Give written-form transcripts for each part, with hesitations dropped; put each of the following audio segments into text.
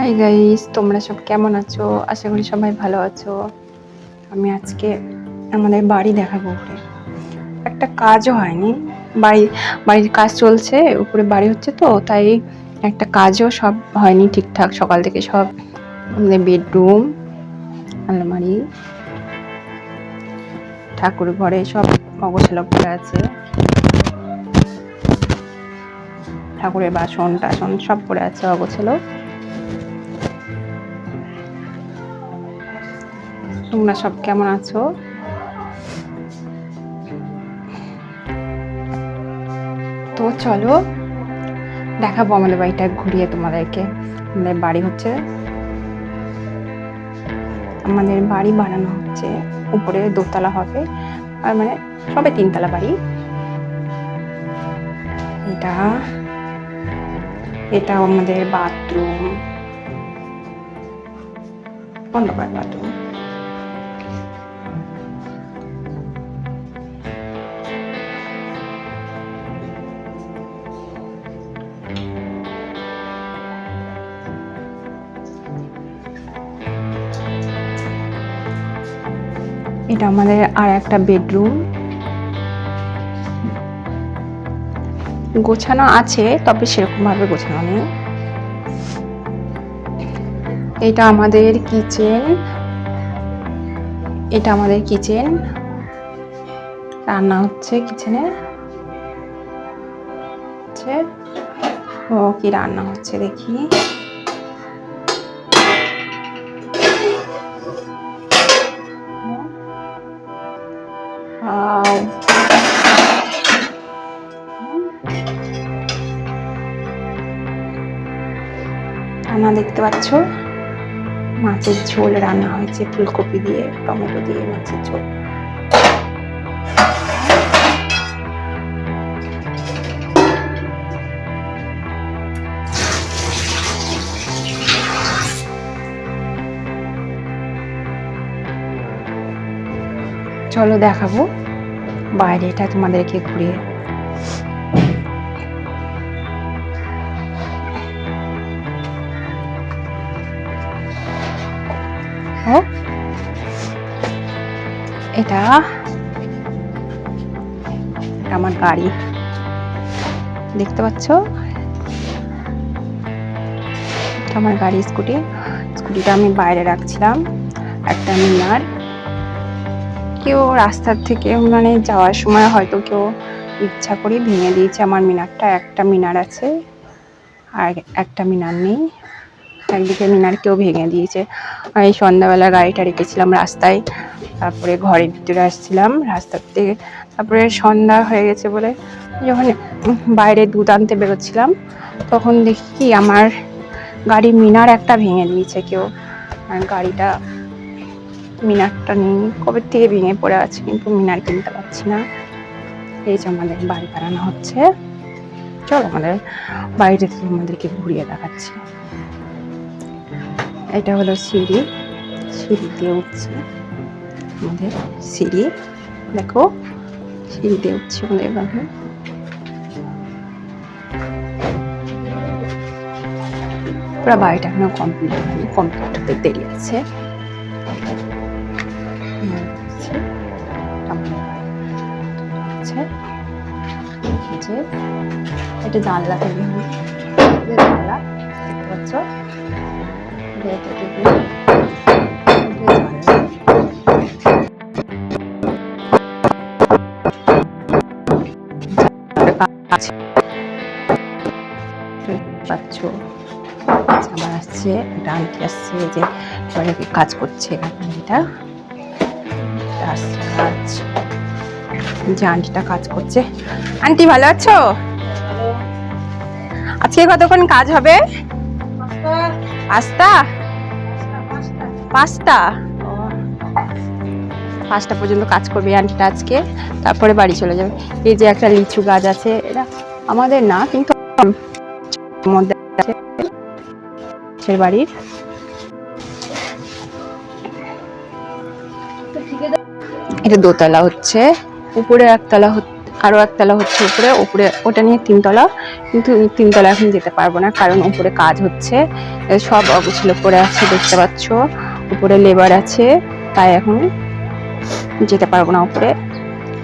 Hi guys, তোমরা সব কেমন আছো? আশা করি সবাই ভালো আছো। আমি আজকে আমাদের বাড়ি দেখাবো। উপরে একটা কাজও হয়নি, বাড়ির কাজ চলছে, উপরে বাড়ি হচ্ছে তো, তাই একটা কাজও সব হয়নি ঠিকঠাক। সকাল থেকে সব আমাদের বেডরুম, আলমারি, ঠাকুর ঘরে সব অগোছালো পড়ে আছে। ঠাকুরের বাসন টাসন সব পড়ে আছে অগোছালো। তোমরা সব কেমন আছো? তো চলো দেখাবো আমাদের বাড়িটা ঘুরিয়ে তোমাদেরকে। আমাদের বাড়ি হচ্ছে, আমাদের বাড়ি বানানো হচ্ছে, উপরে দোতলা হবে, আর মানে সবে 3 তলা বাড়ি। এটা আমাদের বাথরুম, অন্ধকার বাথরুম। এটা আমাদের আর একটা বেডরুম, গোছানো আছে তবে সেরকম ভাবে গোছানো নেই। এটা আমাদের কিচেন, রান্না হচ্ছে কিচেনে। ও কি রান্না হচ্ছে দেখি। রান্না দেখতে পাচ্ছ, মাছের ঝোল রান্না হয়েছে, ফুলকপি দিয়ে টমেটো দিয়ে মাছের ঝোল। চলো দেখাবো বাইরেটা তোমাদেরকে ঘুরিয়ে। এটা আমার গাড়ি দেখতে পাচ্ছ, আমার গাড়ি স্কুটিটা আমি বাইরে রাখছিলাম। একটা মিনার, কেউ রাস্তার থেকে মানে যাওয়ার সময় হয়তো কেউ ইচ্ছা করে ভেঙে দিয়েছে আমার মিনারটা। একটা মিনার আছে আর একটা মিনার নেই, একদিকে মিনার কেউ ভেঙে দিয়েছে। আমি সন্ধ্যাবেলা গাড়িটা রেখেছিলাম রাস্তায়, তারপরে ঘরের ভিতরে আসছিলাম রাস্তার থেকে। তারপরে সন্ধ্যা হয়ে গেছে বলে যখন বাইরে দুধ আনতে বেরোচ্ছিলাম, তখন দেখি কি আমার গাড়ির মিনার একটা ভেঙে দিয়েছে কেউ। আর গাড়িটা মিনারটা নেই, কবে থেকে ভেঙে পড়ে আছে, কিন্তু মিনার কিনতে পারছি না। এই যে আমাদের বাড়ি বানানো হচ্ছে। চলো আমাদের বাড়িটা থেকে আমাদেরকে ঘুরিয়ে দেখাচ্ছি। এটা হলো সিঁড়ি দিয়ে উঠছে আমাদের সিঁড়ি। দেখো সিঁড়ি দিয়ে উঠছে আমাদের বাড়ি। পুরো বাড়িটা এখনো কমপ্লিট হয়নি, কমপ্লিট হতে দেরি আছে। এটা জানলা থেকে জানলা দেখতে পাচ্ছ, পাচ্ছ আমার আসছে, একটা আন্টি আসছে, যে কাজ করছে এটা আসছে কাজ, যে আন্টিটা কাজ করছে। আন্টি ভালো আছো? আজকে কতক্ষণ কাজ হবে? 5টা পর্যন্ত কাজ করবে আন্টিটা আজকে, তারপরে বাড়ি চলে যাবে। এই যে একটা লিচু গাছ আছে, এটা আমাদের না কিন্তু মধ্যে আছে বাড়ির। এটা দোতলা হচ্ছে, উপরে একতলা, আরো একতলা হচ্ছে উপরে, ওটা নিয়ে 3 তলা। কিন্তু তিনতলা এখন যেতে পারবো না, কারণ উপরে কাজ হচ্ছে, সব অগোছালো পড়ে আছে দেখতে পাচ্ছ, উপরে লেবার আছে, তাই এখন যেতে পারবো না উপরে।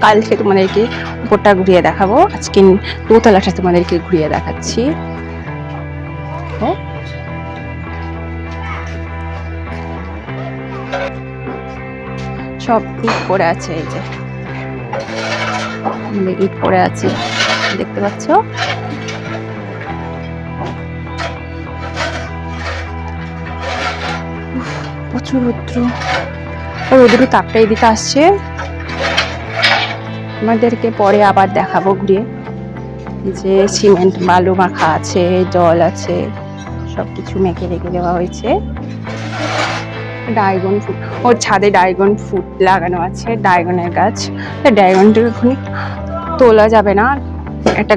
কালকে তোমাদেরকে উপরটা ঘুরিয়ে দেখাবো, আজকে দোতলাটা তোমাদেরকে ঘুরিয়ে দেখাচ্ছি। সব ইট পড়ে আছে, এই যে ইট পড়ে আছে দেখতে পাচ্ছ। প্রচুর রোদ্রু তাপটা এদিকে আসছে। আমাদেরকে পরে আবার দেখাবো ঘুরিয়ে, যে সিমেন্ট বালু মাখা আছে, জল আছে, সবকিছু মেখে রেখে দেওয়া হয়েছে। ড্রাগন ফ্রুট, ওর ছাদে ড্রাগন ফ্রুট লাগানো আছে, ড্রাগনের গাছ। ড্রাগনটা এখন তোলা যাবে না, একটা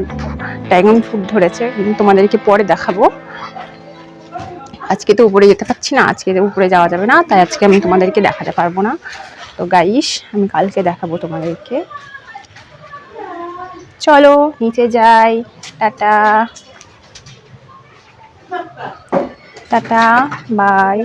ড্রাগন ফ্রুট ধরেছে, তোমাদেরকে পরে দেখাবো। আজকে তো উপরে যেতে পারছি না, আজকে উপরে যাওয়া যাবে না, তাই আজকে আমি তোমাদেরকে দেখাতে পারবো না। তো গাইস, আমি কালকে দেখাবো তোমাদেরকে। চলো নিচে যাই, টাটা টাটা বাই।